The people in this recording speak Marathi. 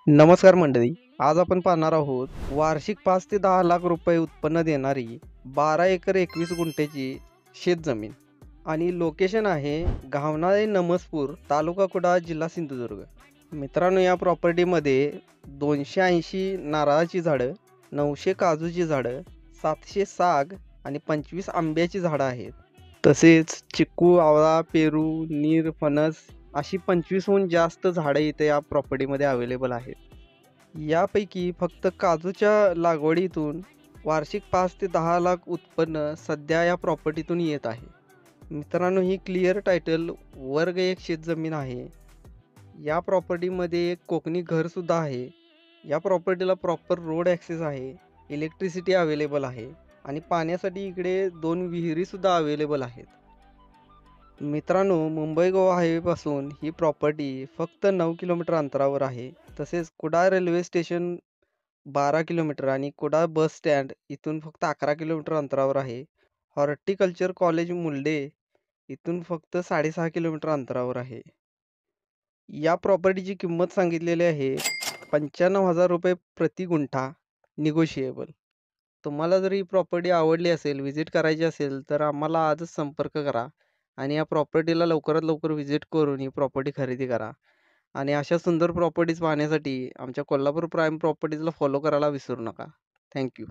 नमस्कार मंडळी. आज आपण पाहणार आहोत वार्षिक 5 ते 10 लाख रुपये उत्पन्न देणारी 12 एकर 21 गुंठ्याची शेतजमीन आणि लोकेशन आहे घावनाळे नमसपूर, तालुका कुडाळ, जिल्हा सिंधुदुर्ग. मित्रांनो, या प्रॉपर्टीमध्ये 280 नारळाची झाडं, 900 काजूची झाडं, 700 साग आणि 25 आंब्याची झाडं आहेत. तसेच चिक्कू, आवळा, पेरू, नीर, फणस अशी 25हून जास्त झाडं इथे या प्रॉपर्टीमध्ये अवेलेबल आहेत. यापैकी फक्त काजूच्या लागवडीतून वार्षिक 5 ते 10 लाख उत्पन्न सध्या या प्रॉपर्टीतून येत आहे. मित्रांनो, ही क्लिअर टायटल वर्ग एक शेतजमीन आहे. या प्रॉपर्टीमध्ये एक कोकणी घरसुद्धा आहे. या प्रॉपर्टीला प्रॉपर रोड ॲक्सेस आहे, इलेक्ट्रिसिटी अवेलेबल आहे आणि पाण्यासाठी इकडे 2 विहिरीसुद्धा अवेलेबल आहेत. मित्रांनो, मुंबई गोवा हायवेपासून ही प्रॉपर्टी फक्त 9 किलोमीटर अंतरावर आहे. तसेच कुडाळ रेल्वे स्टेशन 12 किलोमीटर आणि कुडाळ बस स्टँड इथून फक्त 11 किलोमीटर अंतरावर आहे. हॉर्टिकल्चर कॉलेज मुलडे इथून फक्त 6.5 किलोमीटर अंतरावर आहे. या प्रॉपर्टीची किंमत सांगितलेली आहे 95,000 रुपये प्रति गुंठा, निगोशिएबल. तुम्हाला जर ही प्रॉपर्टी आवडली असेल, व्हिजिट करायची असेल, तर आम्हाला आजच संपर्क करा आणि या प्रॉपर्टीला लवकरात लवकर व्हिजिट करून ही प्रॉपर्टी खरेदी करा. आणि अशा सुंदर प्रॉपर्टीज पाहण्यासाठी आमच्या कोल्हापूर प्राईम प्रॉपर्टीजला फॉलो करायला विसरू नका. Thank you.